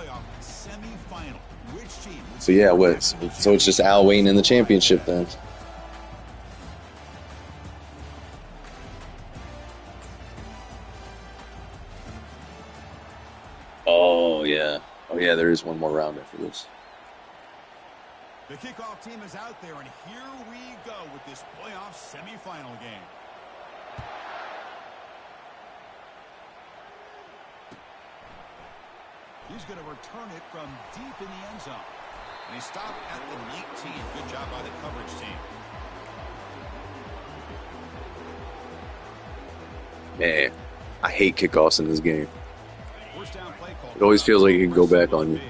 playoff semifinal. Which team? So yeah, so it's just Al Wayne in the championship then. Oh yeah, there is one more round after this. The kickoff team is out there, and here we go with this playoff semifinal game. He's going to return it from deep in the end zone. And he stopped at the 19. Good job by the coverage team. Man, I hate kickoffs in this game. First down play call. It always feels like it can go back on you.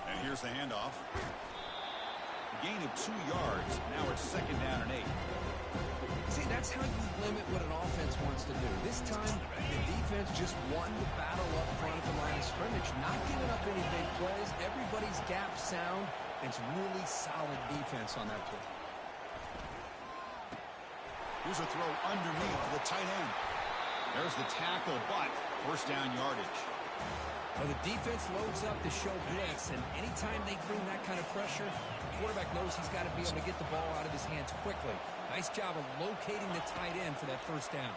And here's the handoff. Gain of 2 yards. Now it's 2nd down and 8. See, that's how you limit what an offense wants to do. This time, the defense just won the battle up front at the line of scrimmage, not giving up any big plays. Everybody's gap sound. It's really solid defense on that play. Here's a throw underneath to the tight end. There's the tackle, but first down yardage. Well, the defense loads up to show blitz, and anytime they bring that kind of pressure, the quarterback knows he's got to be able to get the ball out of his hands quickly. Nice job of locating the tight end for that first down.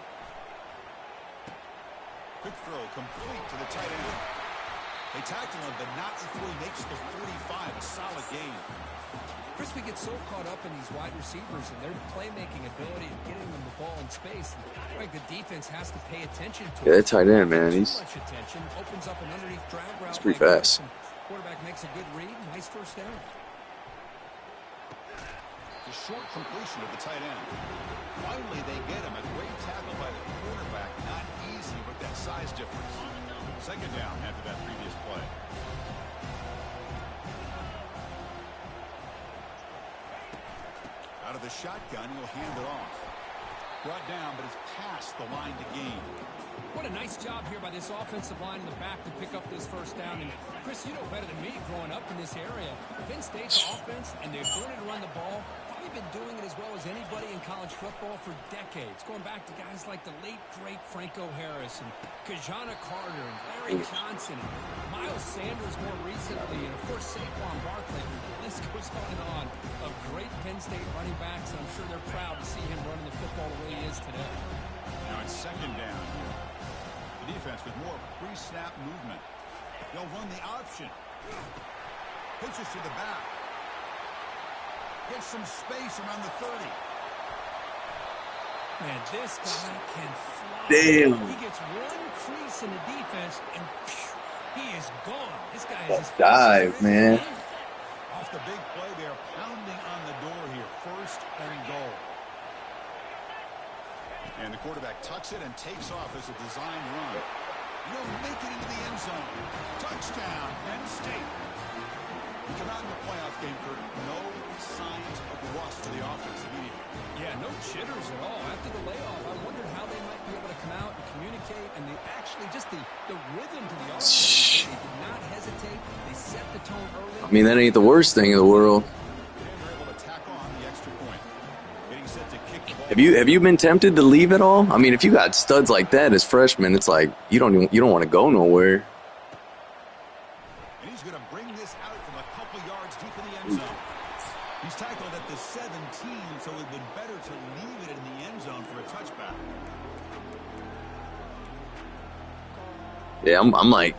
Quick throw complete to the tight end. They tackle him, but not before he makes the 45. A solid gain. Chris, we get so caught up in these wide receivers and their playmaking ability and getting them the ball in space. Like the defense has to pay attention to. Yeah, that tight end, man, he's opens up an underneath drag route. It's pretty fast. Quarterback makes a good read. Nice first down. The short completion of the tight end. Finally, they get him. A great tackle by the quarterback. Not easy with that size difference. 2nd down after that previous play. Out of the shotgun, he'll hand it off. Brought down, but it's past the line to gain. What a nice job here by this offensive line in the back to pick up this first down. And Chris, you know better than me growing up in this area. Penn State's offense and their ability to run the ball, probably been doing it as well as anybody in college football for decades. Going back to guys like the late, great Franco Harris and Kajana Carter and Larry Johnson and Miles Sanders more recently. And, of course, Saquon Barkley. The list goes on of great Penn State running backs. And I'm sure they're proud to see him running the football the way he is today. Now it's 2nd down. The defense with more pre-snap movement. They'll run the option. Pitches to the back. Gets some space around the 30. Man, this guy can fly. Damn. He gets one crease in the defense, and he is gone. This guy is that dive, man. Off the big play, they're pounding on the door here. 1st and goal. And the quarterback tucks it and takes off as a design run. He'll make it into the end zone. Touchdown, Penn State. Come out in the playoff game, Kurt. No signs of rust for the offense immediately. Yeah, no jitters at all. After the layoff, I wondered how they might be able to come out and communicate, and they actually just the rhythm to the offense. They did not hesitate. They set the tone early. I mean, that ain't the worst thing in the world. Have you been tempted to leave at all? I mean, if you got studs like that as freshmen, it's like you don't want to go nowhere. And he's going to bring this out from a couple yards deep in the end zone. He's tackled at the 17, so it would have been better to leave it in the end zone for a touchback. Yeah, I'm like,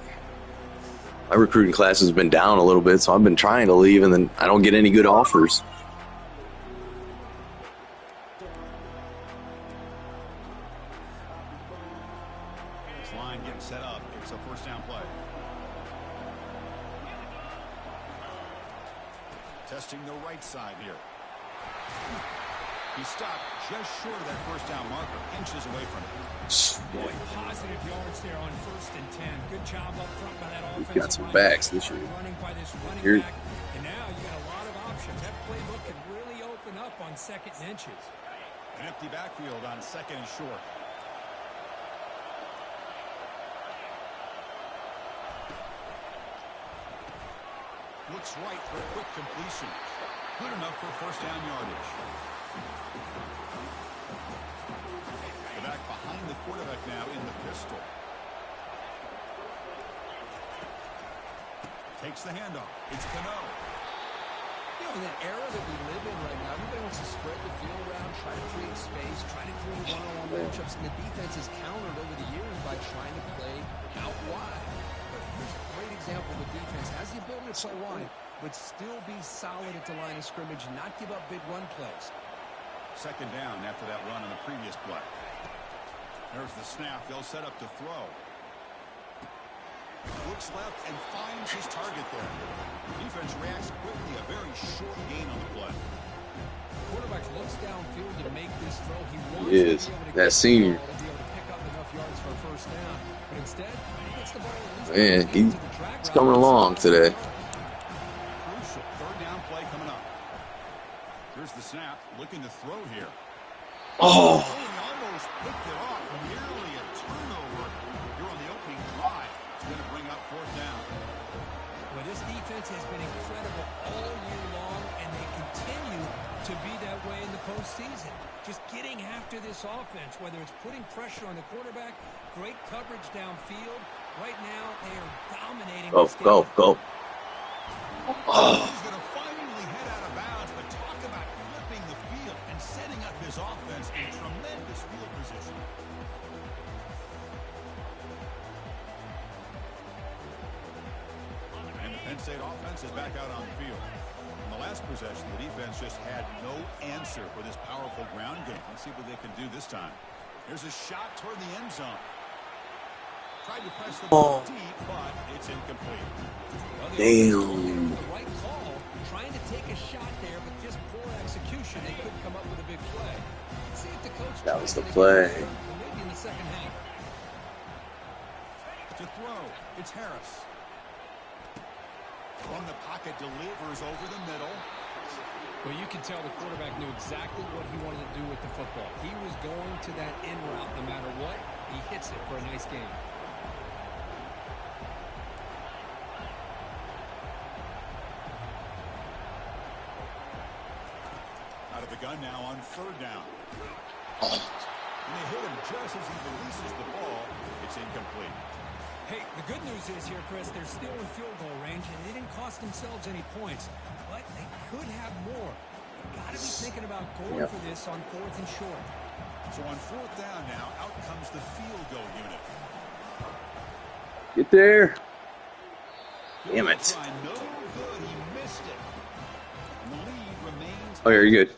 my recruiting class has been down a little bit, so I've been trying to leave, and then I don't get any good offers. Set up. It's a 1st down play. Testing the right side here. He stopped just short of that 1st down marker, inches away from it. Boy, positive yards there on 1st and 10. Good job up front by that offense. We've got some backs this year. Running by this running back. And now you got a lot of options. That playbook can really open up on 2nd and inches. An empty backfield on 2nd and short. Looks right for a quick completion. Good enough for 1st down yardage. The back behind the pistol. Takes the handoff. It's Cano. You know, in that era that we live in right now, everybody wants to spread the field around, try to create space, try to create one-on-one matchups, and the defense has countered over the years by trying to play out wide. But here's a great example of a defense has the ability to play wide, but still be solid at the line of scrimmage, not give up big run plays. Second down after that run on the previous play. There's the snap. They'll set up to throw. Looks left and finds his target there. Defense reacts quickly. A very short gain on the play. Quarterback looks downfield to make this throw. He wants He is. to be able to That get senior. the ball to be able to pick up enough yards for a first down. But instead, he gets the ball at least Man, into the track he's route. coming along today. Crucial third down play coming up. Here's the snap. Looking to throw here. Oh, He almost picked it off. Nearly a turnover. You're on the opening drive. It's going to bring up fourth down. Well, this defense has been incredible all year long, and they continue to be that way in the postseason. Just getting after this offense, whether it's putting pressure on the quarterback, great coverage downfield. Right now, they are dominating go, this game. go. Oh, He's going to finally head out of bounds, but talk about flipping the field and setting up his offense in tremendous field position. And the Penn State offense is back out on the field. In the last possession, the defense just had no answer for this powerful ground game. Let's see what they can do this time. Here's a shot toward the end zone. Tried to press the ball deep, but it's incomplete. Well, damn. the right call, trying to take a shot there, but just poor execution. They couldn't come up with a big play. Let's see if the coach That was the tries play. it again, maybe in the second half. To throw, it's Harris. From the pocket, delivers over the middle. Well, you can tell the quarterback knew exactly what he wanted to do with the football. He was going to that in route no matter what. He hits it for a nice game. Out of the gun now on third down. And they hit him just as he releases the ball. It's incomplete. Hey, the good news is here, Chris, they're still in field goal range, and they didn't cost themselves any points. But they could have more. Got to be thinking about going for this on fourth and short. So on fourth down now, out comes the field goal unit. Get there. Damn it. Try no good. He missed it. And the lead remains. Oh, yeah, you're good.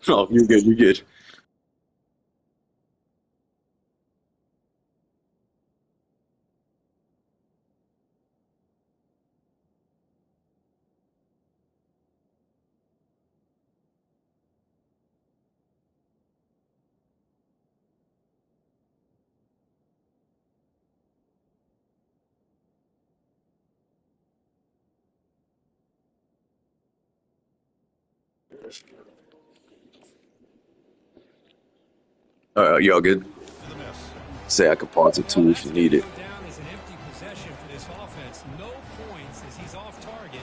Oh, you're good, you're good. All right, y'all good? To the miss. Say I could pause it too if you need it. Down is an empty possession for this offense. No points as he's off target.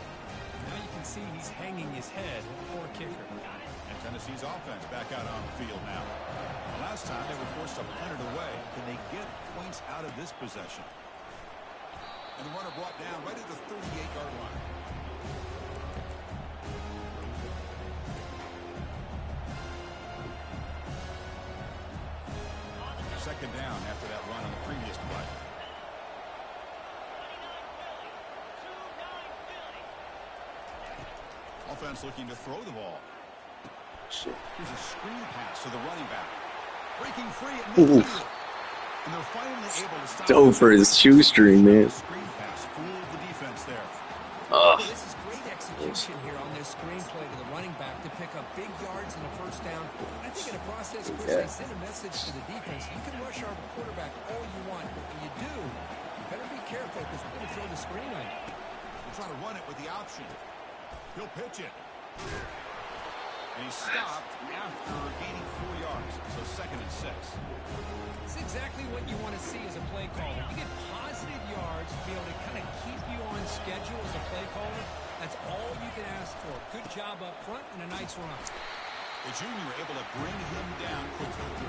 Now you can see he's hanging his head. Poor kicker. And Tennessee's offense back out on the field now. The last time they were forced to punt it away. Can they get points out of this possession? And the runner brought down right at the 38-yard line. Second down after that run on the previous play. Offense looking to throw the ball. Here's a screen pass to the running back. Breaking free at midfield. And they're finally able to stop. Dove for his shoestring, man. Screen pass fooled the defense there. This is great execution here on this screen play to the running back to pick up big yards and a first down. I think in a process, Chris, they send a message to the defense. You can rush our quarterback all you want, but when you do, you better be careful because we're going to throw the screen on you. They're trying to run it with the option. He'll pitch it. And he stopped after gaining 4 yards. So second and 6. It's exactly what you want to see as a play caller. You get positive yards to be able to kind of keep you on schedule as a play caller. That's all you can ask for. Good job up front and a nice run. The junior able to bring him down quickly.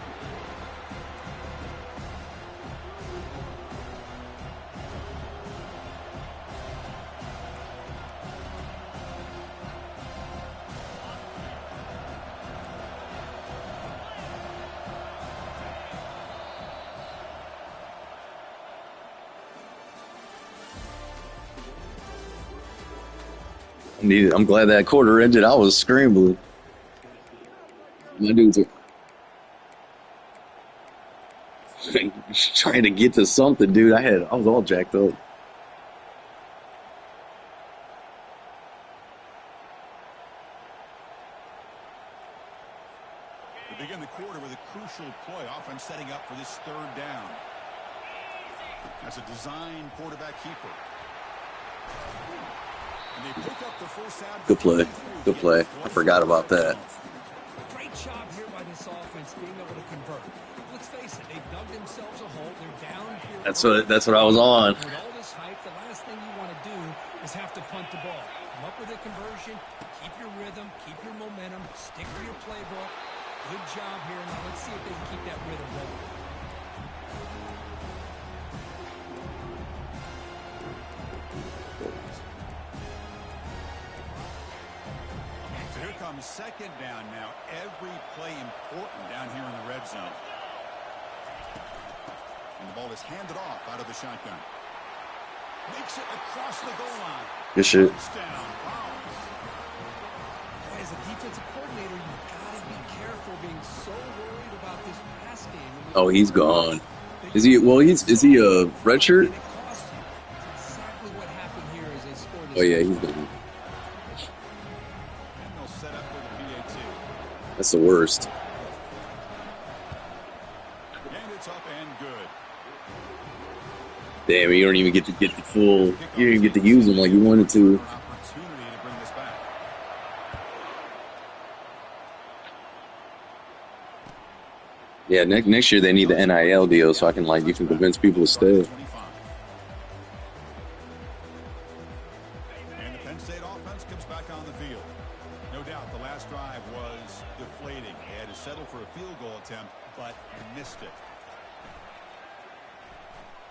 I'm glad that quarter ended. I was scrambling. My dudes are trying to get to something, dude. I was all jacked up. We begin the quarter with a crucial play. Offense setting up for this third down. That's a design quarterback keeper. And they pick up the first down. Good play. Good play. I forgot about that. Great job here by this offense being able to convert. Let's face it, they've dug themselves a hole. They're down here. That's what I was on. With all this hype, the last thing you want to do is have to punt the ball. Come up with a conversion, keep your rhythm, keep your momentum, stick to your playbook. Good job here. Now let's see if they can keep that rhythm rolling. So here comes second down now. Every play important down here in the red zone. And the ball is handed off out of the shotgun. Makes it across the goal line. Good shit. Touchdown. Wow. As a defensive coordinator, you've got to be careful being so worried about this pass game. Oh, he's gone. Is he? Well, is he a redshirt? And it cost you. That's exactly what happened here as they scored this. Oh yeah, he's gone. And they'll set up for the PAT. That's the worst. And it's up and good. Damn, you don't even get to get the full. You don't even get to use them like you wanted to. Opportunity to bring this back. Yeah, next year they need the NIL deal so you can convince people to stay. 25. And the Penn State offense comes back on the field. No doubt the last drive was deflating. They had to settle for a field goal attempt, but missed it.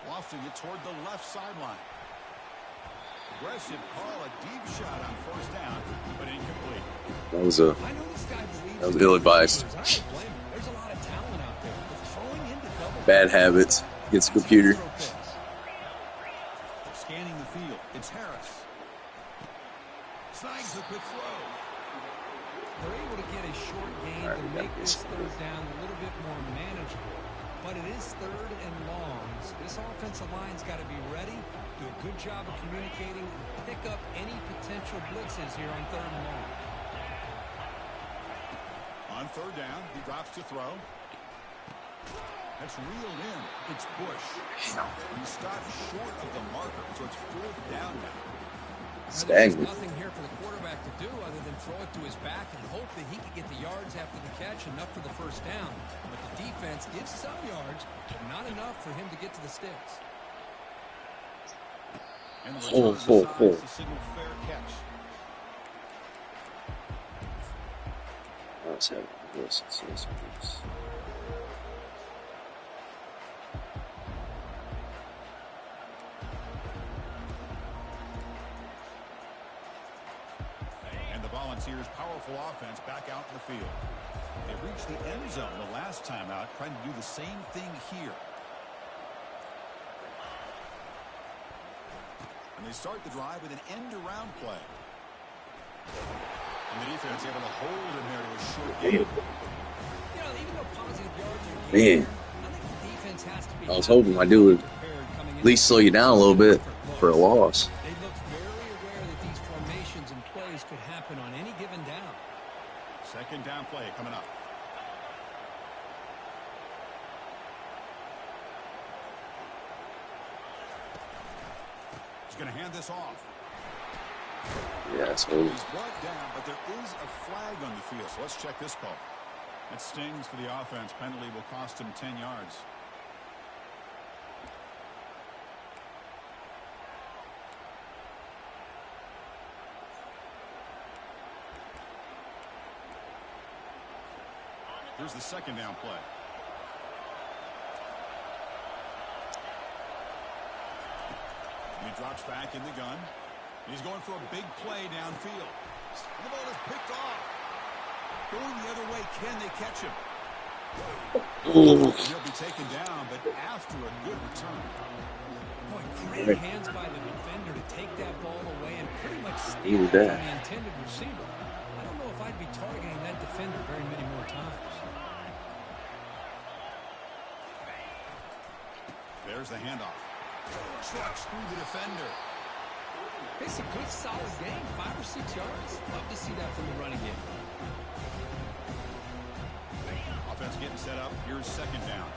Lofting it toward the left sideline. Aggressive call, a deep shot on first down, but incomplete. That was I know this guy believes ill-advised. I don't blame him. There's a lot of talent out there. But throwing into double Bad habits against the computer. Scanning the field. It's Harris. Snags a quick throw. They're able to get a short gain to make this third down a little bit more manageable. But it is third and long. So this offensive line's got to be ready, do a good job of communicating, and pick up any potential blitzes here on third and long. On third down, he drops to throw. That's reeled in. It's Bush. He stopped short of the marker, so it's fourth down now. There's nothing here for the quarterback to do other than throw it to his back and hope that he can get the yards after the catch, enough for the first down. But the defense gives some yards, but not enough for him to get to the sticks. And the return decides to signal fair catch. Let's have this. Volunteers' powerful offense back out in the field. They reached the end zone the last time out, trying to do the same thing here. And they start the drive with an end-around play. And the defense able to hold him there to a short gain. You know, even though positive yards are Man, I think the defense has to be I was hoping my dude would at least slow you down a little bit for a loss. They looked very aware that these formations and plays could happen on any given down. Second down play coming up. He's going to hand this off. Yeah, so He's brought down, but there is a flag on the field. So let's check this call. That stings for the offense. Penalty will cost him 10 yards. Here's the second down play. And he drops back in the gun. He's going for a big play downfield. The ball is picked off. Going the other way, can they catch him? He'll be taken down, but after a good return. Boy, great hands by the defender to take that ball away and pretty much steal it from the intended receiver. I don't know if I'd be targeting that defender very many more times. There's the handoff. Trucks through the defender. It's a good, solid game. 5 or 6 yards. Love to see that from the running game. Offense getting set up. Here's second down.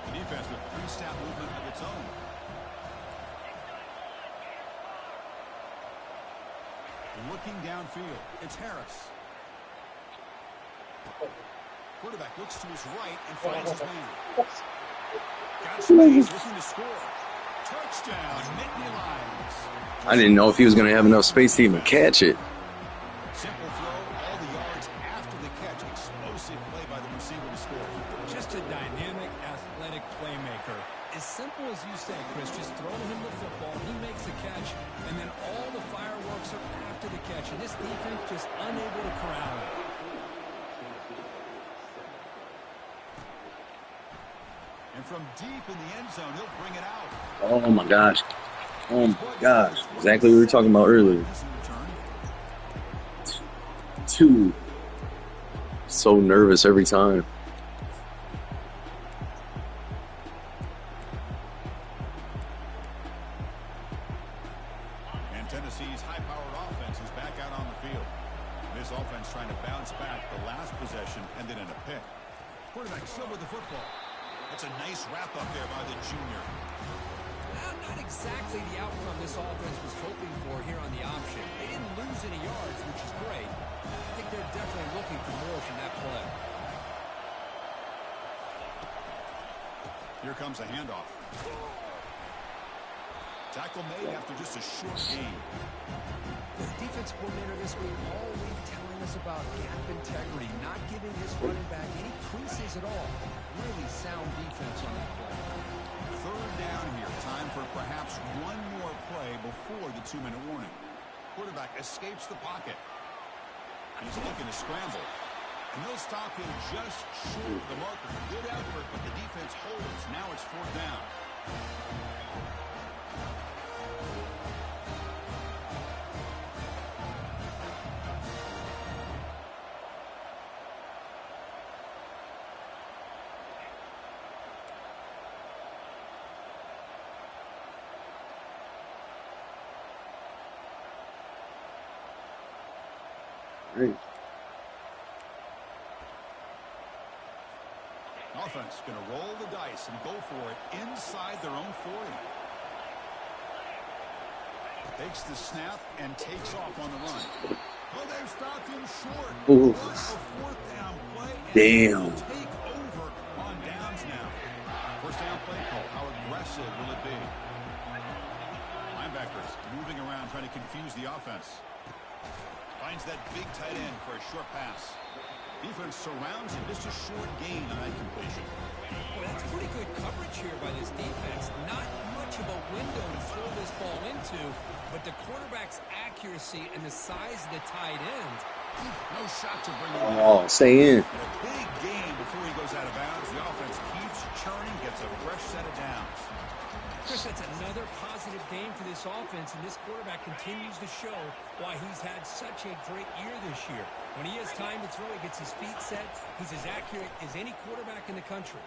The defense with pre-snap movement of its own. Looking downfield. It's Harris. Quarterback looks to his right and finds his man. Got space, looking to score. Touchdown, Nittany Lions. I didn't know if he was going to have enough space to even catch it. Simple throw, all the yards after the catch. Explosive play by the receiver to score. Just a dynamic, athletic playmaker. As simple as you say, Chris, just throwing him the football, he makes a catch, and then all the fireworks are after the catch. And this defense just unable to corral him. And from deep in the end zone, he'll bring it out. Oh, my gosh. Oh, my gosh. Exactly what we were talking about earlier. 2. So nervous every time. And Tennessee's high-powered offense is back out on the field. This offense trying to bounce back the last possession, ended in a pick. Quarterback still with the football. That's a nice wrap-up there by the junior. Not exactly the outcome this offense was hoping for here on the option. They didn't lose any yards, which is great. I think they're definitely looking for more from that play. Here comes a handoff. Tackle made after just a short gain. The defense coordinator this week all week telling us about gap integrity, not giving his running back any creases at all. Really sound defense on that play. Third down here. Time for perhaps one more play before the 2-minute warning. Quarterback escapes the pocket. He's looking to scramble. And they'll stop him just short of the marker. Good effort, but the defense holds. Now it's 4th down. Great. Offense going to roll the dice and go for it inside their own 40. Takes the snap and takes off on the run. Oh, they've stopped him short. Ooh. What a 4th down play. Damn. Take over on downs now. 1st down play call. How aggressive will it be? Linebackers moving around trying to confuse the offense. Finds that big tight end for a short pass. Defense surrounds him. Just a short gain on that completion. Boy, that's pretty good coverage here by this defense. Not much of a window to throw this ball into, but the quarterback's accuracy and the size of the tight end. No shot to bring him in. Oh, stay in. A big gain before he goes out of bounds. The offense keeps churning, gets a fresh set of downs. Chris, that's another positive game for this offense, and this quarterback continues to show why he's had such a great year this year. When he has time to throw, he gets his feet set. He's as accurate as any quarterback in the country.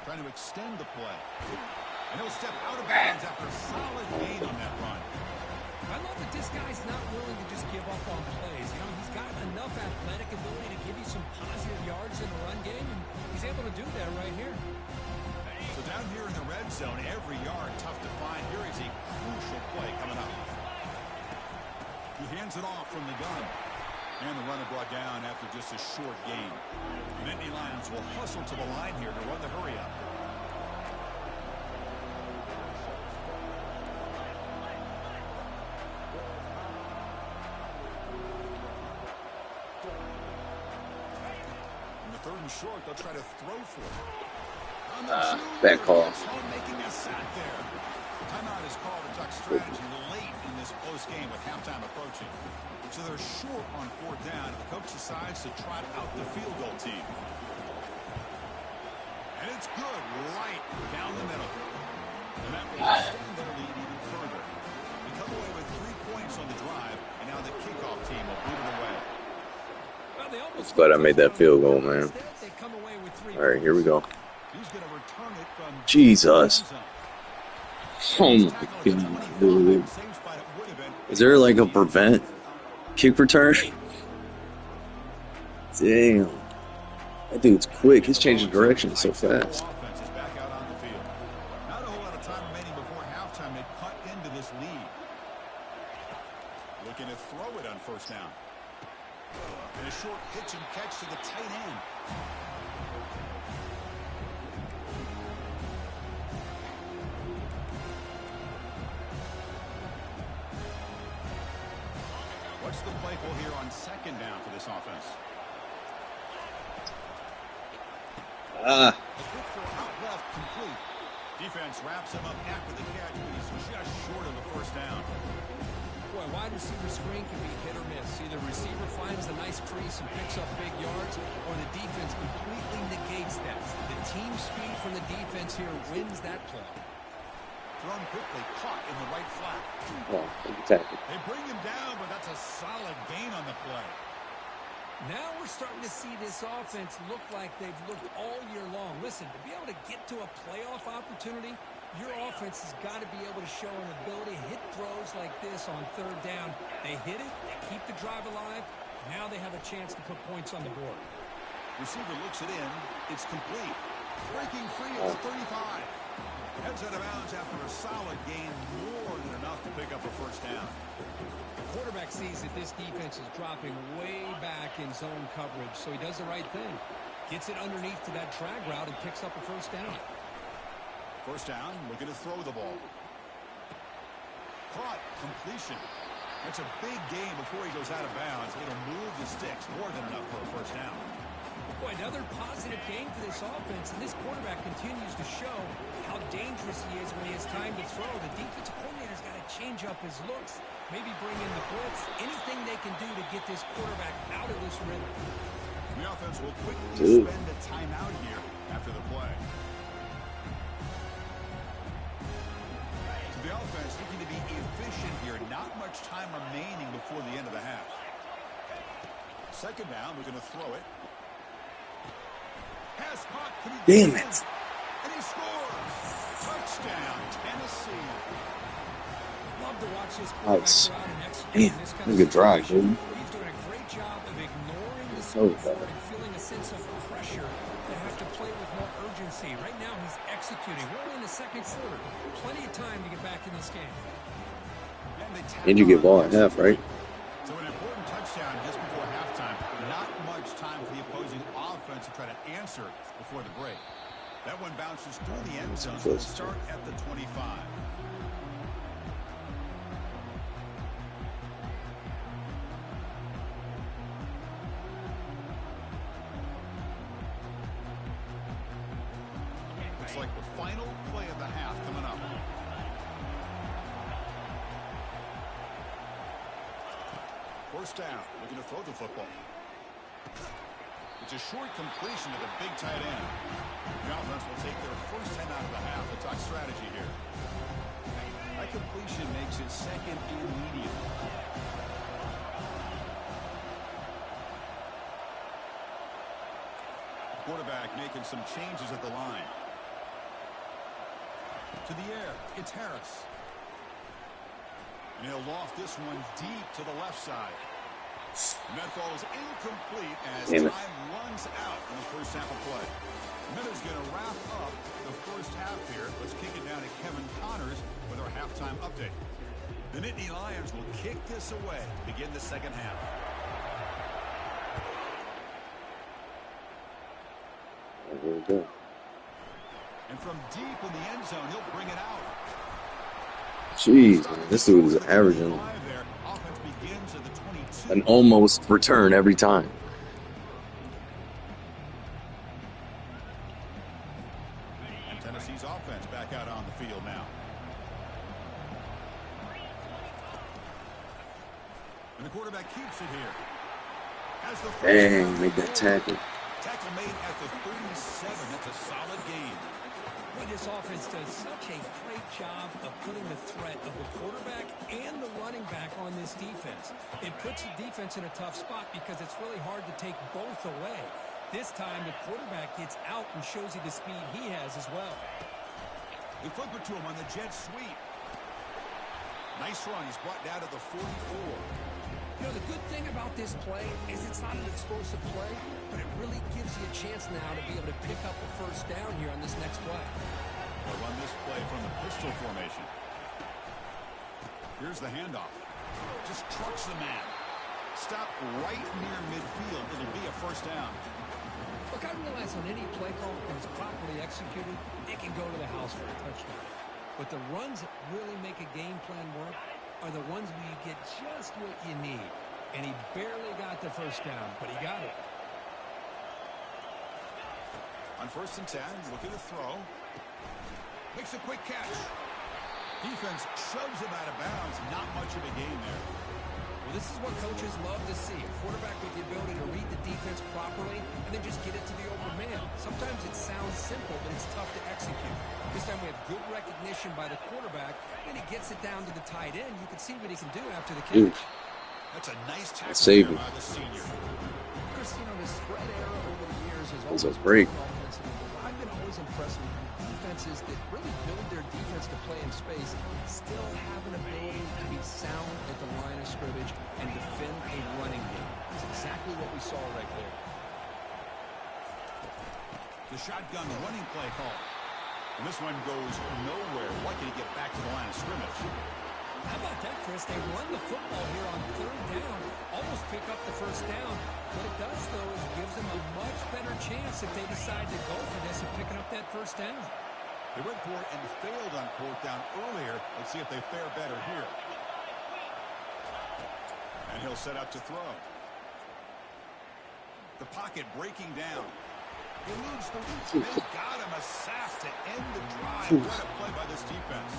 Trying to extend the play. And he'll step out of bounds after a solid gain on that run. I love that this guy's not willing to just give up on plays. You know, he's got enough athletic ability to give you some positive yards in the run game, and he's able to do that right here. So down here in the red zone, every yard tough to find. Here is a crucial play coming up. He hands it off from the gun. And the runner brought down after just a short gain. The Nittany Lions will hustle to the line here to run the hurry up. third and short, they'll try to throw for it. Bad call. Making a sack there. Timeout is called to Duck strategy late in this close game with halftime approaching. So they're short on fourth down, and the coach decides to trot out the field goal team. And it's good right down the middle. And that will extend their lead even further. They come away with 3 points on the drive, and now the kickoff team will boot it away. I'm glad I made that field goal, man. All right, here we go. Jesus. Oh my God, dude. Is there like a prevent kick return? Damn. That dude's quick. He's changing direction so fast. Not a whole lot of time remaining before halftime. They cut into this lead. Looking to throw it on first down. And a short pitch and catch to the tight end. What's the play call here on second down for this offense? A quick throw out left, complete. Defense wraps him up after the catch, but he's just short of a first down. Boy, wide receiver screen can be hit or miss. Either receiver finds a nice crease and picks up big yards, or the defense completely negates that. The team speed from the defense here wins that play. Thrown quickly, caught in the right flat. Oh, exactly. They bring him down, but that's a solid gain on the play. Now we're starting to see this offense look like they've looked all year long. Listen, to be able to get to a playoff opportunity, your offense has got to be able to show an ability to hit throws like this on third down. They hit it, they keep the drive alive. Now they have a chance to put points on the board. Receiver looks it in. It's complete. Breaking free at the 35. Heads out of bounds after a solid gain, more than enough to pick up a first down. The quarterback sees that this defense is dropping way back in zone coverage, so he does the right thing. Gets it underneath to that drag route and picks up a first down. First down, looking to throw the ball. Caught, completion. That's a big gain before he goes out of bounds. It'll move the sticks, more than enough for a first down. Boy, another positive game for this offense, and this quarterback continues to show how dangerous he is when he has time to throw. The defensive coordinator's got to change up his looks, maybe bring in the blitz, anything they can do to get this quarterback out of this rhythm. The offense will quickly spend a timeout here after the play. So the offense looking to be efficient here. Not much time remaining before the end of the half. Second down, we're going to throw it. Pass caught. Damn it. And he scores. Touchdown, Tennessee. Love to watch this Nice. quarterback go out and execute Damn, this that kind was of a good drive, situation. dude. He's doing a great job of ignoring the So score bad. and feeling a sense of pressure to have to play with more urgency. Right now, he's executing. We're only in the second quarter. Plenty of time to get back in this game. And you get ball at half, right? So an important touchdown just before halftime. Not much time for the opposing offense to try to answer before the break. That one bounces through the end zone. So we'll start at the 25. Looks like the final play of the half coming up. First down, looking to throw the football. It's a short completion to the big tight end. The offense will take their first 10 out of the half. They'll talk strategy here. That completion makes it second and medium. Quarterback making some changes at the line. To the air, it's Harris. And he'll loft this one deep to the left side. And that ball is incomplete as time runs out in the first half of play. Miller's going to wrap up the first half here. Let's kick it down to Kevin Connors with our halftime update. The Nittany Lions will kick this away to begin the second half. Very good. And from deep in the end zone, he'll bring it out. Jeez, man, this dude is averaging an almost return every time. And the quarterback keeps it here. Has the first Dang, down. make that tackle. Tackle made at the 37. That's a solid gain. Boy, this offense does such a great job of putting the threat of the quarterback and the running back on this defense. It puts the defense in a tough spot because it's really hard to take both away. This time, the quarterback gets out and shows you the speed he has as well. They flip it to him on the jet sweep. Nice run. He's brought down to the 44. You know, the good thing about this play is it's not an explosive play, but it really gives you a chance now to be able to pick up a first down here on this next play. They'll run this play from the pistol formation. Here's the handoff. Just trucks the man. Stop right near midfield. It'll be a first down. Look, I realize on any play call, when it's properly executed, it can go to the house for a touchdown. But the runs that really make a game plan work are the ones where you get just what you need. And he barely got the first down, but he got it. On 1st and 10, looking to throw. Makes a quick catch. Defense shoves him out of bounds. Not much of a gain there. Well, this is what coaches love to see. A quarterback with the ability to read the defense properly and then just get it to the open man. Sometimes it sounds simple, but it's tough to execute. This time we have good recognition by the quarterback, and he gets it down to the tight end. You can see what he can do after the catch. That's a nice tackle by the senior. Chris, you know, the spread era over the years has That was a always break. been offensive. I've been always impressed with defenses that really build their defense to play in space, still have an ability to be sound at the line of scrimmage and defend a running game. That's exactly what we saw right there. The shotgun running play call. And this one goes nowhere. Lucky to get back to the line of scrimmage. How about that, Chris? They run the football here on 3rd down, almost pick up the first down. What it does, though, is it gives them a much better chance if they decide to go for this and picking up that first down. They went for it and failed on 4th down earlier. Let's see if they fare better here. And he'll set up to throw. The pocket breaking down. He eludes the reach. They got him a sack to end the drive. What a play by this defense.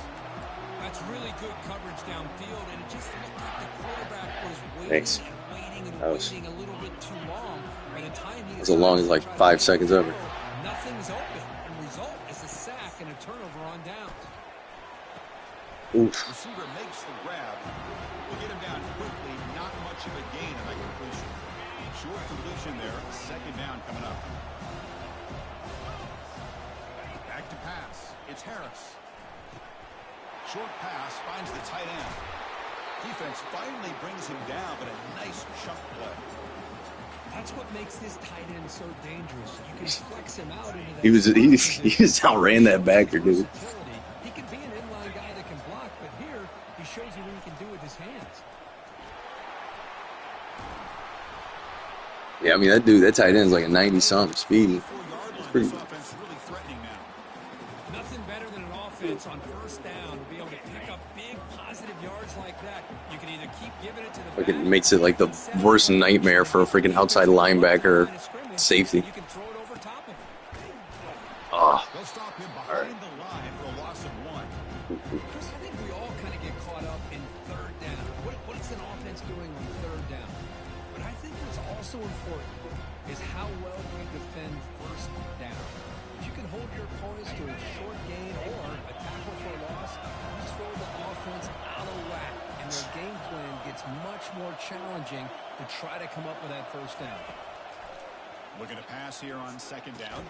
That's really good coverage downfield, and it just looked like the quarterback was waiting Thanks. and waiting and That was- waiting a little bit too long. By the time he As long as like 5 seconds over. Nothing's open, and result is a sack and a turnover on downs. Oof. Receiver makes the grab. We'll get him down quickly. Not much of a gain on that completion. Short completion there. 2nd down coming up. Back to pass. It's Harris. Short pass finds the tight end. Defense finally brings him down, but a nice chunk play. That's what makes this tight end so dangerous. You can flex him out into that He just outran that backer, dude. versatility. He can be an inline guy that can block, but here he shows you what he can do with his hands. Yeah, I mean, that tight end's like a 90-something speed. 4-yard line. pretty- This offense is really threatening now. Nothing better than an offense on 1st down to be able to pick up big positive yards like that. You can either keep giving it to the Like, it back, makes it like the worst nightmare for a freaking outside linebacker or safety. You can throw it over top of him. Ah, They'll stop him behind the line for a loss of 1. Chris, I think we all kind of get caught up in 3rd down. What is an offense doing on 3rd down? But I think what's also important is how well we defend 1st down. If you can hold your opponents to a short gain or a tackle for a loss, you throw the offense out of whack, and their game plan gets much more challenging to try to come up with that 1st down. Looking to pass here on 2nd down.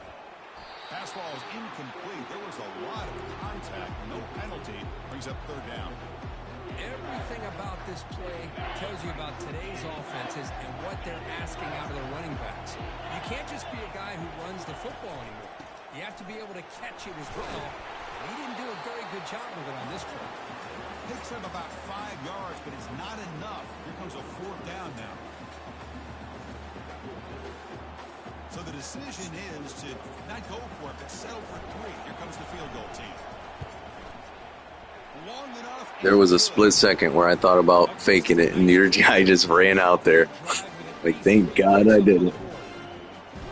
Pass ball is incomplete. There was a lot of contact. No penalty. Brings up 3rd down. Everything about this play tells you about today's offenses and what they're asking out of their running backs. You can't just be a guy who runs the football anymore. You have to be able to catch it as well. And he didn't do a very good job of it on this play. Picks up about 5 yards, but it's not enough. Here comes a 4th down now. So the decision is to not go for it, but settle for 3. Here comes the field goal team. Long enough. there was a split second where I thought about faking it, and your guy just ran out there. Like, thank God I didn't.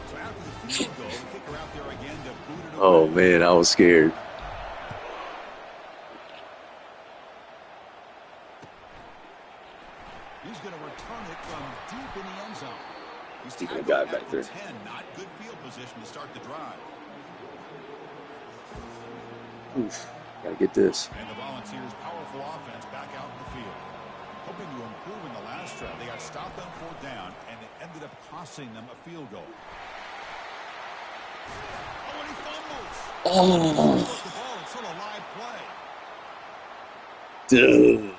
So after the field goal, the kicker out there again to boot it away. Oh, man, I was scared. He's he's going to return it from deep in the end zone. He's Keeping a tackled guy back at there. the 10. Not good field position to start the drive. Oof. Gotta get this. And the Volunteers' powerful offense back out in the field. Hoping to improve in the last drive. They got stopped on 4th down, and it ended up costing them a field goal. Oh, and he fumbles. Oh, The ball, it's still a live play. dude.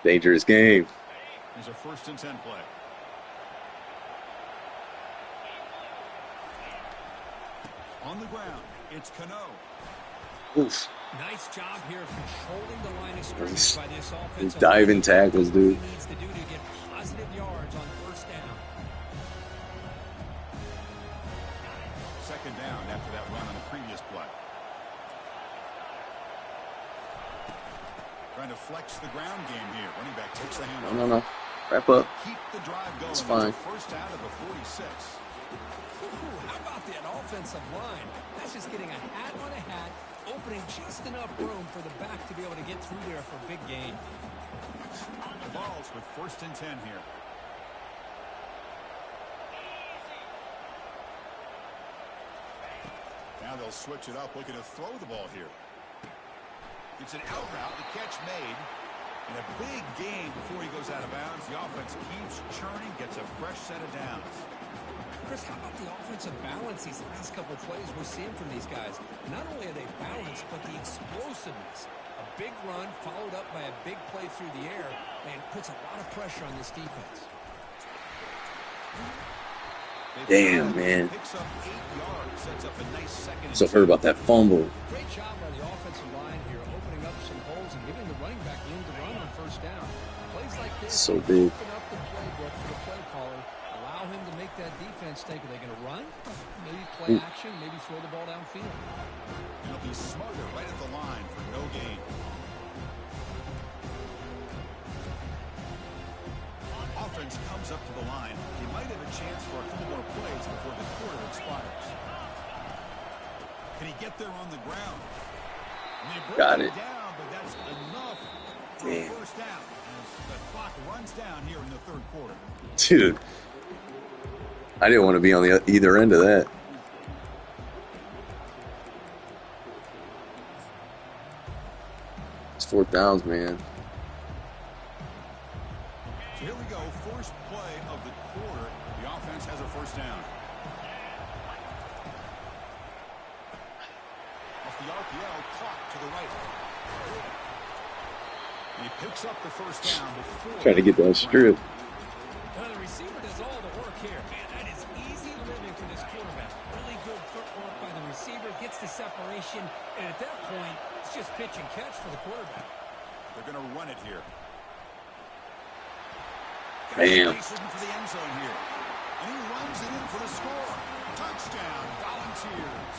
Dangerous game. Here's a 1st and 10 play. On the ground, it's Cano. Oof. Nice job here of controlling the line of scrimmage by this offensive These diving tackles, dude. He needs to do to get positive yards on 1st down. 2nd down after that run on the previous play. Trying to flex the ground game here. Running back takes the handoff. No. Wrap up. Keep the drive going. It's fine. 1st out of the 46. Ooh, how about that offensive line? That's just getting a hat on a hat, opening just enough room for the back to be able to get through there for a big gain. The Vols with 1st and 10 here. Now they'll switch it up, looking to throw the ball here. It's an out route, the catch made. And a big gain before he goes out of bounds. The offense keeps churning, gets a fresh set of downs. Chris, how about the offensive balance these last couple of plays we're seeing from these guys? Not only are they balanced, but the explosiveness. A big run followed up by a big play through the air, and puts a lot of pressure on this defense. Damn, man. Picks up 8 yards, sets up a nice 2nd and So heard about that fumble. Great job by the offensive line here, opening up some holes and giving the running back room to run on 1st down. Plays like this So big. open up the playbook for the play caller. Allow him to make that defense think, are they going to run? Maybe play action, maybe throw the ball downfield. He'll be smarter right at the line for no gain. Offense comes up to the line. He might have a chance for a couple more plays before the quarter expires. Can he get there on the ground? Got it. Down, but that's enough for a 1st down. As the clock runs down here in the 3rd quarter. Dude. I didn't want to be on the either end of that. It's 4th downs, man. So here we go. First play of the quarter. The offense has a 1st down. Off the RPO, clock to the right. And he picks up the 1st down before. Trying to get that strip. Well, the receiver does all the work here. Man, that is easy living for this quarterback. Really good footwork by the receiver. Gets the separation. And at that point, it's just pitch and catch for the quarterback. They're going to run it here. Bam. For the end zone here. And he runs it in for the score. Touchdown, Volunteers.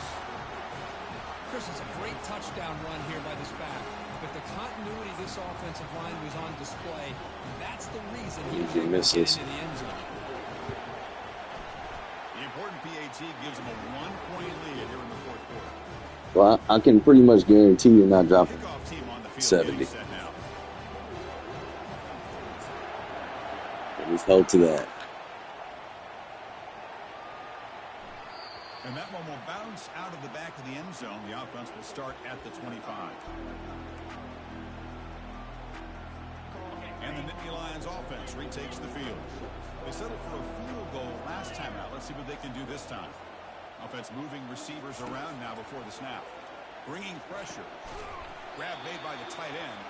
Chris, it's a great touchdown run here by this back. But the continuity of this offensive line was on display. That's the reason he was able to get into the end zone. The important PAT gives him a 1-point lead here in the 4th quarter. Well, I can pretty much guarantee you're not dropping Kickoff team on the field 70. getting set now. We've held to that. And that one will bounce out of the back of the end zone. The offense will start at the 25. And the Nittany Lions offense retakes the field. They settled for a field goal last time out. Let's see what they can do this time. Offense moving receivers around now before the snap. Bringing pressure. Grab made by the tight end.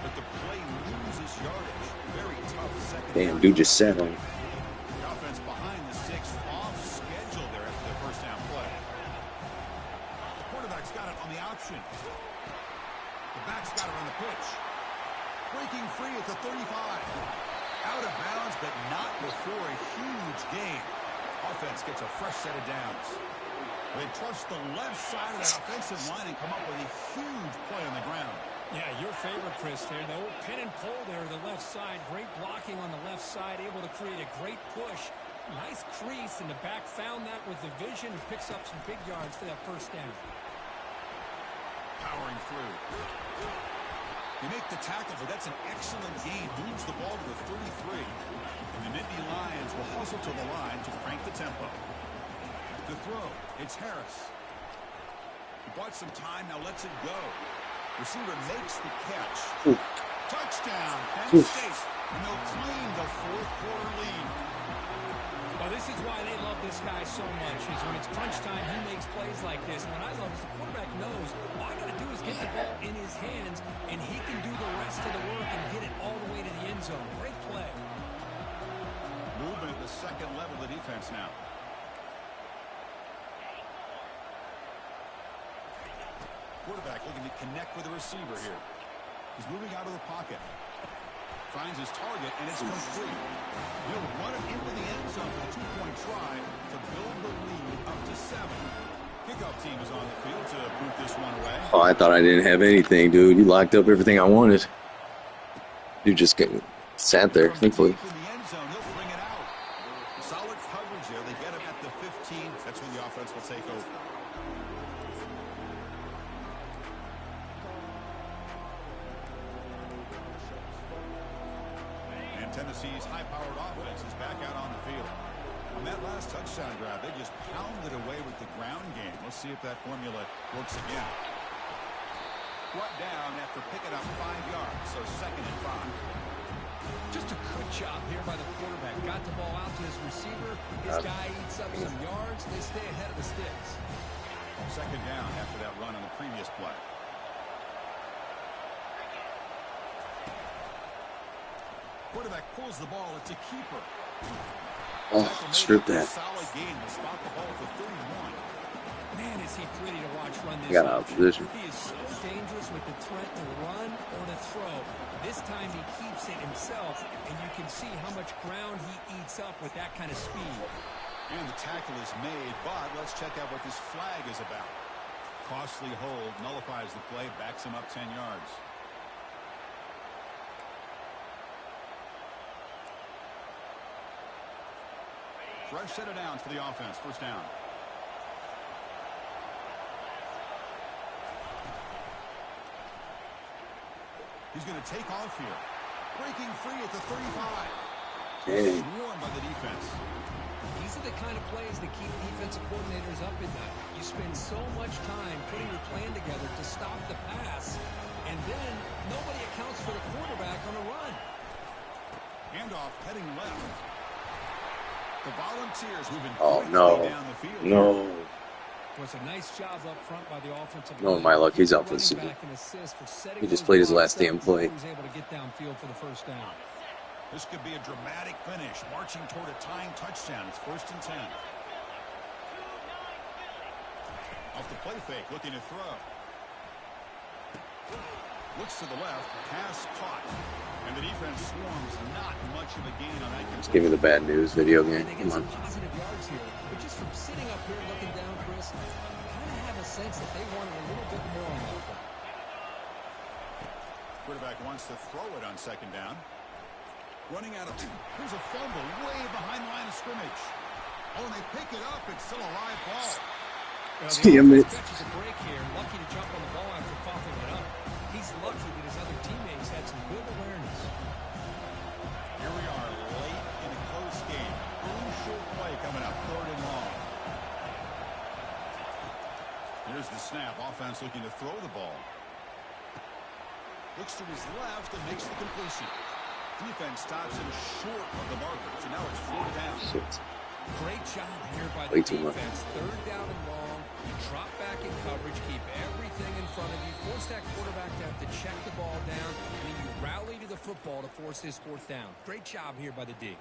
But the play loses yardage. Very tough 2nd Damn, down. dude just sat on it. The offense behind the 6 off schedule there after the 1st down play. The quarterback's got it on the option. The back's got it on the pitch. Breaking free at the 35. Out of bounds, but not before a huge gain. Offense gets a fresh set of downs. They trust the left side of that offensive line and come up with a huge play on the ground. Yeah, your favorite, Chris, there. The old pin and pull there, the left side. Great blocking on the left side, able to create a great push. Nice crease, and the back found that with the vision and picks up some big yards for that 1st down. Powering through. They make the tackle, but that's an excellent gain. Moves the ball to the 33. And the Nittany Lions will hustle to the line to crank the tempo. The throw, it's Harris. He bought some time, now lets it go. Receiver makes the catch. Ooh. Touchdown, Penn State. And they'll claim the fourth quarter lead. Well, this is why they love this guy so much, is when it's crunch time, he makes plays like this. And what I love is the quarterback knows all I got to do is get the ball in his hands, and he can do the rest of the work and get it all the way to the end zone. Great play. Movement at the second level of the defense now. Quarterback looking to connect with the receiver here. He's moving out of the pocket. Finds his target, and it's complete. He'll run it into the end zone for the two-point try to build the lead up to 7. Kickoff team is on the field to boot this one away. Oh, I thought I didn't have anything, dude. You locked up everything I wanted. You just sat there, thankfully. In the end zone, he'll bring it out. Solid coverage there. They get him at the 15. That's when the offense will take over. Tennessee's high-powered offense is back out on the field. On that last touchdown drive, they just pounded away with the ground game. Let's see if that formula works again. Brought down after picking up 5 yards, so 2nd and 5. Just a good job here by the quarterback. Got the ball out to his receiver. His guy eats up some yards. They stay ahead of the sticks. 2nd down after that run on the previous play. Quarterback pulls the ball. It's a keeper. Oh, strip that. Solid game to spot the ball for 31. Man, is he pretty to watch run this. Got out of position. He is so dangerous with the threat to run or to throw. This time he keeps it himself, and you can see how much ground he eats up with that kind of speed. And the tackle is made, but let's check out what this flag is about. Costly hold nullifies the play, backs him up 10 yards. Fresh set of downs for the offense. 1st down. He's going to take off here. Breaking free at the 35. Dang. Swarmed by the defense. These are the kind of plays that keep defensive coordinators up at night. You spend so much time putting your plan together to stop the pass, and then nobody accounts for the quarterback on the run. Handoff heading left. The Volunteers moving down the field. No. It was a nice job up front by the offensive No, line. my luck, he's out for the season. He just played his last damn play. He was able to get downfield for the 1st down. This could be a dramatic finish, marching toward a tying touchdown. It's 1st and 10. Off the play fake, looking to throw. Looks to the left, pass caught. And the defense swarms, not much of a gain on that. Just give me the bad news video game. Come on. Positive yards here, but just from sitting up here looking down, Chris, I kind of have a sense that they wanted a little bit more on that play. Quarterback wants to throw it on 2nd down. Running out of... Here's a fumble way behind the line of scrimmage. Oh, and they pick it up. It's still a live ball. Well, Damn it. catches a break here. Lucky to jump on the ball after coughing it up. He's lucky that his other teammates had some good awareness. Here we are late in a close game. Crucial play coming up, 3rd and long. Here's the snap. Offense looking to throw the ball. Looks to his left and makes the completion. Defense stops him short of the marker. So now it's 4th down. Shit. Great job here by the Way too much. defense. 3rd down and long. You drop back in coverage, keep everything in front of you, force that quarterback to have to check the ball down, and then you rally to the football to force this 4th down. Great job here by the D.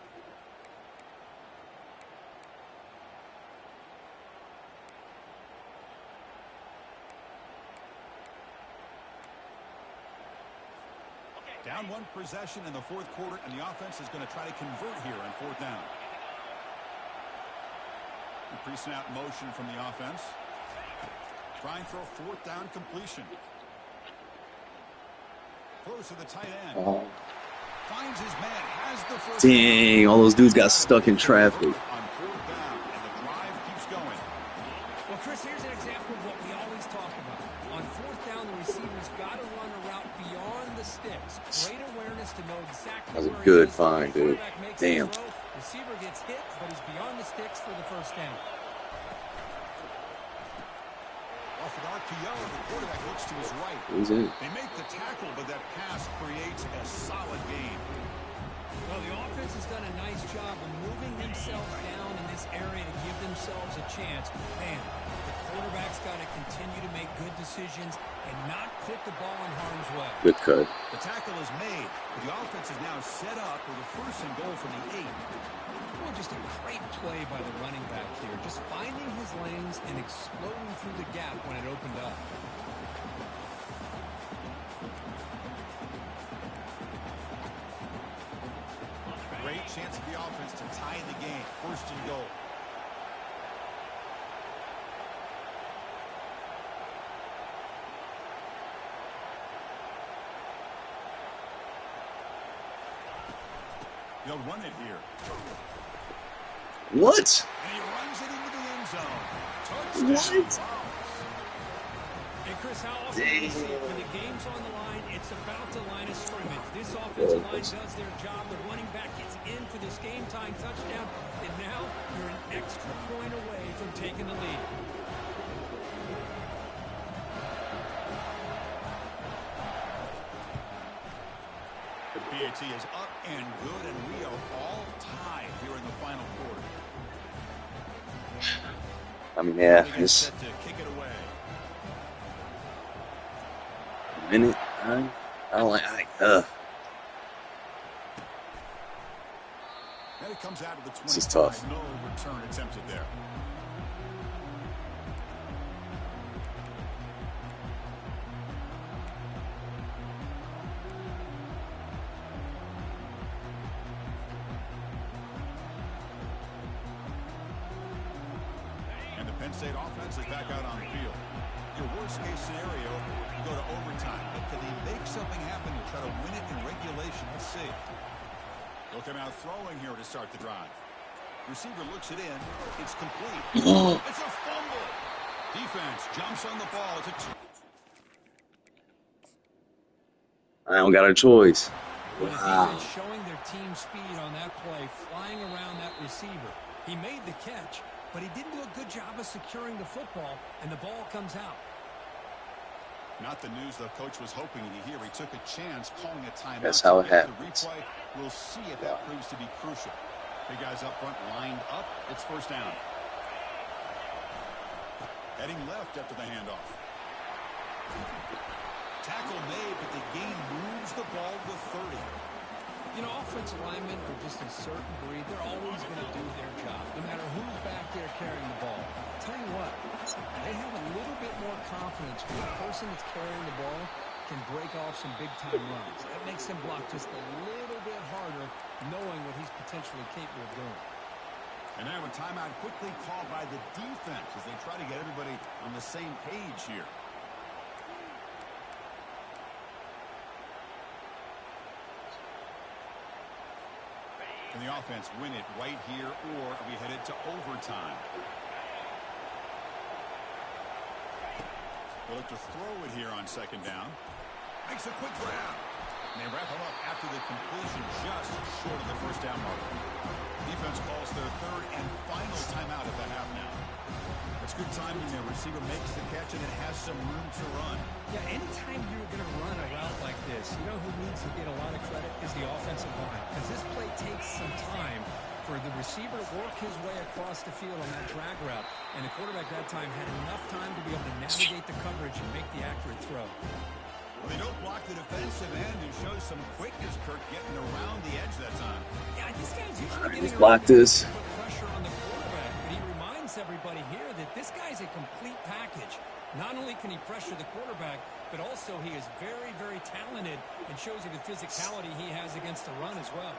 Down 1 possession in the 4th quarter, and the offense is going to try to convert here on 4th down. Pre-snap motion from the offense. Trying for a 4th down completion. Close to the tight end. Oh. Finds his man, has the first. Dang, all those dudes got stuck in traffic. On 4th down, and the drive keeps going. Well, Chris, here's an example of what we always talk about. On 4th down, the receiver's got to run a route beyond the was a where he good is. find, dude. Quarterback makes the Damn. throw. Receiver gets hit, but he's beyond the sticks for the first down. Off an RPO, the quarterback looks to his right. He's in. They make the tackle, but that pass creates a solid gain. Well, the offense has done a nice job of moving themselves down in this area to give themselves a chance. Man, the quarterback's got to continue to make good decisions and not put the ball in harm's way. Good cut. The tackle is made, but the offense is now set up with a first and goal from the 8. Well, just a great play by the running back here. Just finding his lanes and exploding through the gap when it opened up. Great chance for the offense to tie the game. First and goal. They'll run it here. What? And he runs it into the end zone. Touchdown. What? And Chris, how often do we see it? When the game's on the line, it's about the line of scrimmage. This offensive line does their job. The running back gets in for this game-tying touchdown, and now you're an extra point away from taking the lead. The PAT is up and good, and we are all tied here in the final quarter. I mean, yeah, They get it's set to kick it away. a minute. I don't like. And it comes out of the 25. This is tough. No return attempted there. And the Penn State offense is back out on the field. Your worst-case scenario, you go to overtime. But can they make something happen to try to win it in regulation? Let's see. They'll come out throwing here to start the drive. Receiver looks it in. It's complete. It's a fumble. Defense jumps on the ball. It's a I don't got a choice. Well, the Wow. defense showing their team speed on that play, flying around that receiver. He made the catch, but he didn't do a good job of securing the football, and the ball comes out. Not the news the coach was hoping to hear. He took a chance calling a timeout. That's how it The happens. replay, we'll see if that proves to be crucial. Big guys up front lined up. It's first down. Heading left after the handoff. Tackle made, but the gain moves the ball to 30. You know, offensive linemen are just a certain breed. They're always going to do their job, no matter who's back there carrying the ball. I'll tell you what, they have a little bit more confidence when the person that's carrying the ball can break off some big-time runs. That makes him block just a little bit harder, knowing what he's potentially capable of doing. And now a timeout quickly called by the defense as they try to get everybody on the same page here. Can the offense win it right here, or are we headed to overtime? They'll look to throw it here on second down. Makes a quick grab. And they wrap him up after the completion just short of the first down mark. Defense calls their third and final timeout at the half now. It's good timing there. Receiver makes the catch and it has some room to run. Yeah, anytime you're going to run a route like this, you know who needs to get a lot of credit is the offensive line. Because this play takes some time for the receiver to work his way across the field on that drag route. And the quarterback that time had enough time to be able to navigate the coverage and make the accurate throw. Well, they don't block the defensive end and show some quickness, Kirk, getting around the edge that time. Yeah, this guy's usually Alright, getting let's block around this. to put pressure on the quarterback. But he reminds everybody here that this guy's a complete package. Not only can he pressure the quarterback, but also he is very, very talented and shows you the physicality he has against the run as well.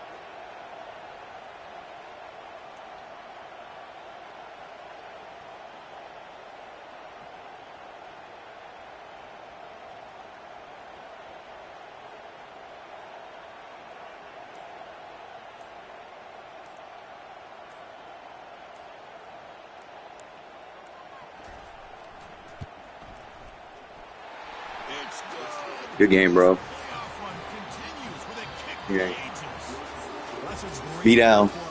It's good. Good game, bro. Playoff run continues with a kick to Yeah. the ages. That's a great Be down. performance.